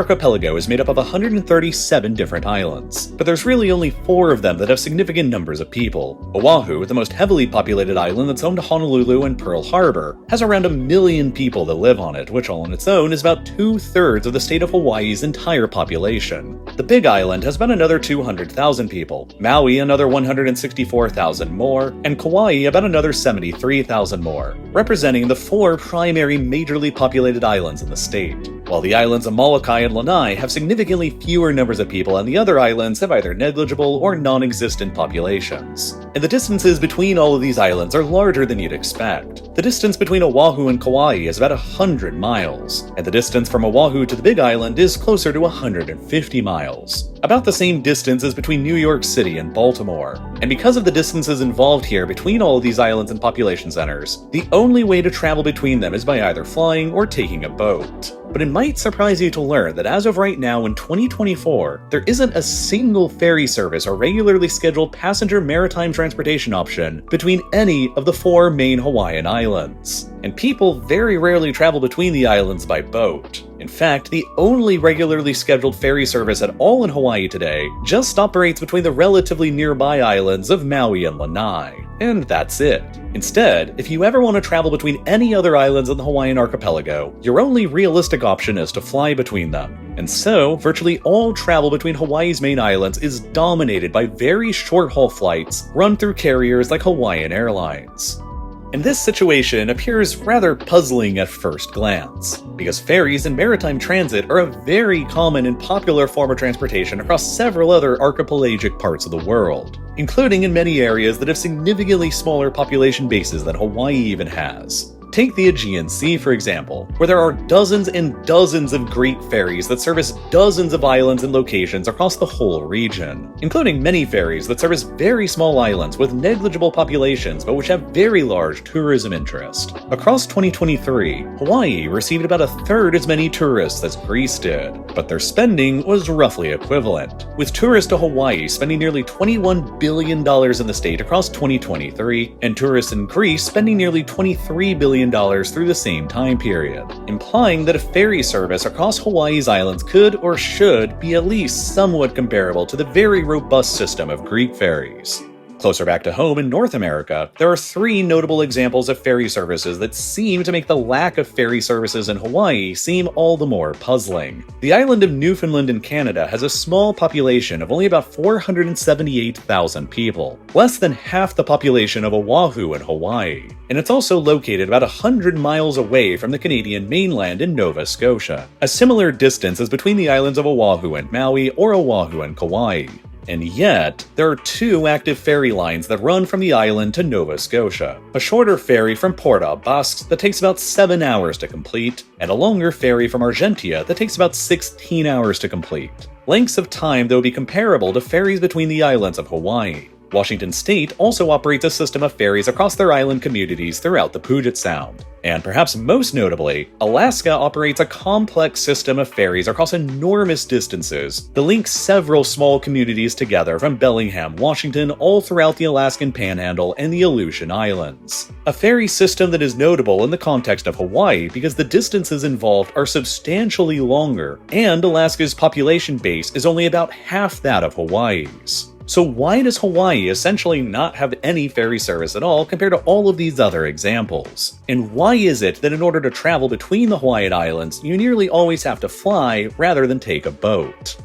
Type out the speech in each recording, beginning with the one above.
archipelago is made up of 137 different islands, but there's really only 4 of them that have significant numbers of people. Oahu, the most heavily populated island that's home to Honolulu and Pearl Harbor, has around 1 million people that live on it, which all on its own is about 2/3 of the state of Hawaii's entire population. The Big Island has about another 200,000 people, Maui another 164,000 more, and Kauai about another 73,000 more, representing the 4 primary majorly populated islands in the state. While the islands of Molokai and Lanai have significantly fewer numbers of people, and the other islands have either negligible or non-existent populations. And the distances between all of these islands are larger than you'd expect. The distance between Oahu and Kauai is about 100 miles, and the distance from Oahu to the Big Island is closer to 150 miles. About the same distance as between New York City and Baltimore. And because of the distances involved here between all of these islands and population centers, the only way to travel between them is by either flying or taking a boat. But it might surprise you to learn that as of right now in 2024, there isn't a single ferry service or regularly scheduled passenger maritime transportation option between any of the 4 main Hawaiian islands. And people very rarely travel between the islands by boat. In fact, the only regularly scheduled ferry service at all in Hawaii today just operates between the relatively nearby islands of Maui and Lanai. And that's it. Instead, if you ever want to travel between any other islands in the Hawaiian archipelago, your only realistic option is to fly between them. And so, virtually all travel between Hawaii's main islands is dominated by very short-haul flights run through carriers like Hawaiian Airlines. And this situation appears rather puzzling at first glance, because ferries and maritime transit are a very common and popular form of transportation across several other archipelagic parts of the world, including in many areas that have significantly smaller population bases than Hawaii even has. Take the Aegean Sea, for example, where there are dozens and dozens of great ferries that service dozens of islands and locations across the whole region, including many ferries that service very small islands with negligible populations but which have very large tourism interest. Across 2023, Hawaii received about 1/3 as many tourists as Greece did, but their spending was roughly equivalent, with tourists to Hawaii spending nearly $21 billion in the state across 2023, and tourists in Greece spending nearly $23 billion through the same time period, implying that a ferry service across Hawaii's islands could or should be at least somewhat comparable to the very robust system of Greek ferries. Closer back to home in North America, there are 3 notable examples of ferry services that seem to make the lack of ferry services in Hawaii seem all the more puzzling. The island of Newfoundland in Canada has a small population of only about 478,000 people, less than half the population of Oahu in Hawaii. And it's also located about 100 miles away from the Canadian mainland in Nova Scotia, a similar distance as between the islands of Oahu and Maui or Oahu and Kauai. And yet, there are 2 active ferry lines that run from the island to Nova Scotia. A shorter ferry from Port au Basque that takes about 7 hours to complete, and a longer ferry from Argentia that takes about 16 hours to complete. Lengths of time that would be comparable to ferries between the islands of Hawaii. Washington State also operates a system of ferries across their island communities throughout the Puget Sound. And perhaps most notably, Alaska operates a complex system of ferries across enormous distances that link several small communities together from Bellingham, Washington, all throughout the Alaskan Panhandle and the Aleutian Islands. A ferry system that is notable in the context of Hawaii because the distances involved are substantially longer, and Alaska's population base is only about half that of Hawaii's. So why does Hawaii essentially not have any ferry service at all compared to all of these other examples? And why is it that in order to travel between the Hawaiian Islands, you nearly always have to fly rather than take a boat?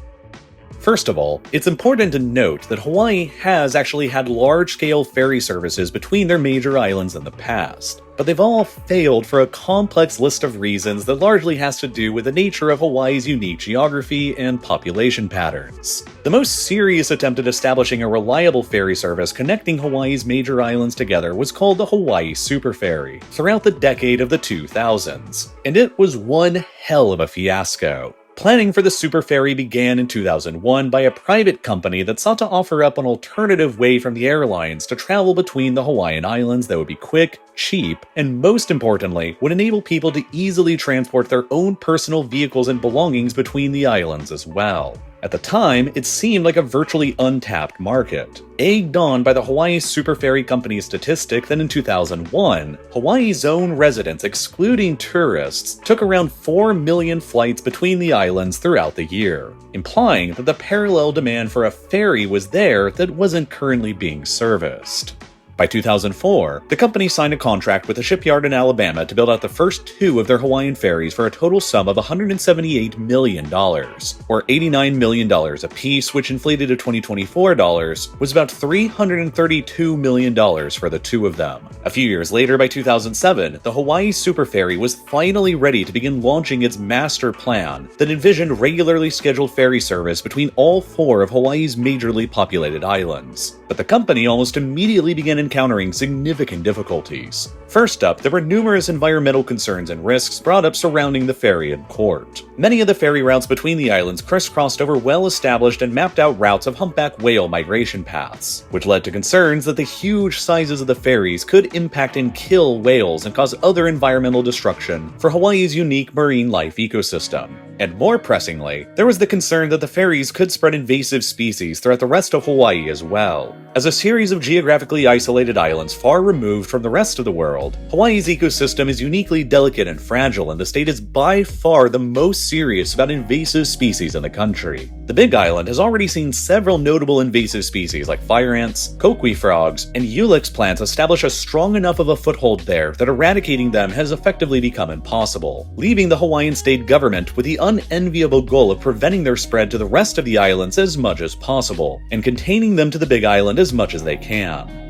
First of all, it's important to note that Hawaii has actually had large-scale ferry services between their major islands in the past, but they've all failed for a complex list of reasons that largely has to do with the nature of Hawaii's unique geography and population patterns. The most serious attempt at establishing a reliable ferry service connecting Hawaii's major islands together was called the Hawaii Super Ferry throughout the decade of the 2000s, and it was one hell of a fiasco. Planning for the Super Ferry began in 2001 by a private company that sought to offer up an alternative way from the airlines to travel between the Hawaiian Islands that would be quick, cheap, and most importantly, would enable people to easily transport their own personal vehicles and belongings between the islands as well. At the time, it seemed like a virtually untapped market, egged on by the Hawaii Super Ferry Company's statistic that in 2001, Hawaii's own residents, excluding tourists, took around 4 million flights between the islands throughout the year, implying that the parallel demand for a ferry was there that wasn't currently being serviced. By 2004, the company signed a contract with a shipyard in Alabama to build out the first 2 of their Hawaiian ferries for a total sum of $178 million, or $89 million apiece, which inflated to 2024 dollars was about $332 million for the 2 of them. A few years later, by 2007, the Hawaii Super Ferry was finally ready to begin launching its master plan that envisioned regularly scheduled ferry service between all 4 of Hawaii's majorly populated islands. But the company almost immediately began encountering significant difficulties. First up, there were numerous environmental concerns and risks brought up surrounding the ferry in court. Many of the ferry routes between the islands crisscrossed over well-established and mapped-out routes of humpback whale migration paths, which led to concerns that the huge sizes of the ferries could impact and kill whales and cause other environmental destruction for Hawaii's unique marine life ecosystem. And more pressingly, there was the concern that the ferries could spread invasive species throughout the rest of Hawaii as well. As a series of geographically isolated islands far removed from the rest of the world, Hawaii's ecosystem is uniquely delicate and fragile, and the state is by far the most serious about invasive species in the country. The Big Island has already seen several notable invasive species like fire ants, kokui frogs, and ilex plants establish a strong enough of a foothold there that eradicating them has effectively become impossible, leaving the Hawaiian state government with the unenviable goal of preventing their spread to the rest of the islands as much as possible, and containing them to the Big Island as much as they can.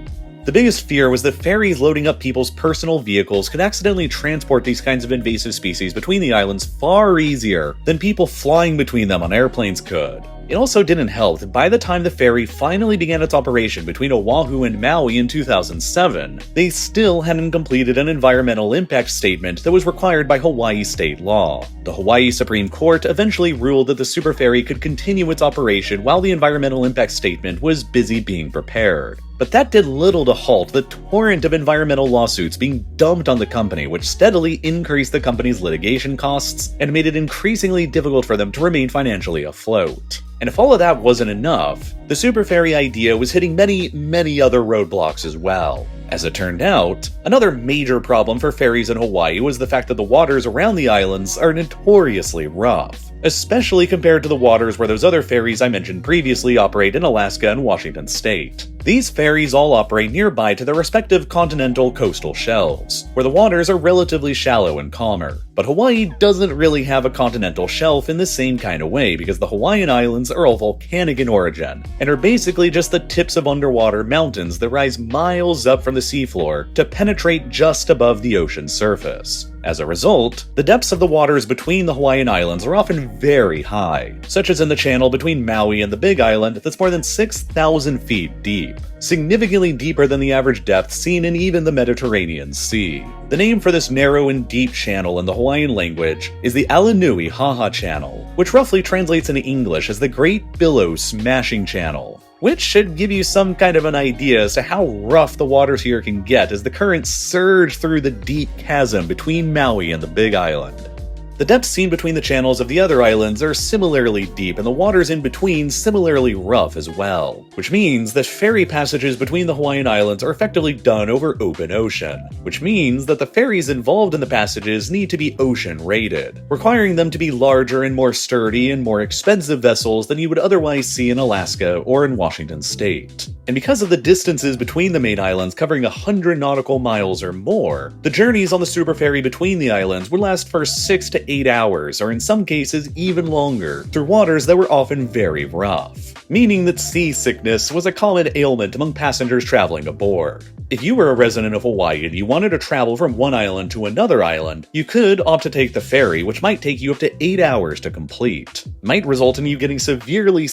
The biggest fear was that ferries loading up people's personal vehicles could accidentally transport these kinds of invasive species between the islands far easier than people flying between them on airplanes could. It also didn't help that by the time the ferry finally began its operation between Oahu and Maui in 2007, they still hadn't completed an environmental impact statement that was required by Hawaii state law. The Hawaii Supreme Court eventually ruled that the super ferry could continue its operation while the environmental impact statement was busy being prepared. But that did little to halt the torrent of environmental lawsuits being dumped on the company, which steadily increased the company's litigation costs and made it increasingly difficult for them to remain financially afloat. And if all of that wasn't enough, the super ferry idea was hitting many other roadblocks as well. As it turned out, another major problem for ferries in Hawaii was the fact that the waters around the islands are notoriously rough, especially compared to the waters where those other ferries I mentioned previously operate in Alaska and Washington state. These ferries all operate nearby to their respective continental coastal shelves, where the waters are relatively shallow and calmer. But Hawaii doesn't really have a continental shelf in the same kind of way because the Hawaiian Islands are all volcanic in origin, and are basically just the tips of underwater mountains that rise miles up from the seafloor to penetrate just above the ocean surface. As a result, the depths of the waters between the Hawaiian Islands are often very high, such as in the channel between Maui and the Big Island that's more than 6,000 feet deep, significantly deeper than the average depth seen in even the Mediterranean Sea. The name for this narrow and deep channel in the Hawaiian language is the Alanui Haha Channel, which roughly translates into English as the Great Billow Smashing Channel, which should give you some kind of an idea as to how rough the waters here can get as the currents surge through the deep chasm between Maui and the Big Island. The depths seen between the channels of the other islands are similarly deep, and the waters in between similarly rough as well, which means that ferry passages between the Hawaiian Islands are effectively done over open ocean, which means that the ferries involved in the passages need to be ocean-rated, requiring them to be larger and more sturdy and more expensive vessels than you would otherwise see in Alaska or in Washington state. And because of the distances between the main islands covering 100 nautical miles or more, the journeys on the super ferry between the islands would last for 6 to 8 hours, or in some cases even longer, through waters that were often very rough, meaning that seasickness was a common ailment among passengers traveling aboard. If you were a resident of Hawaii and you wanted to travel from one island to another island, you could opt to take the ferry, which might take you up to 8 hours to complete. It might result in you getting severely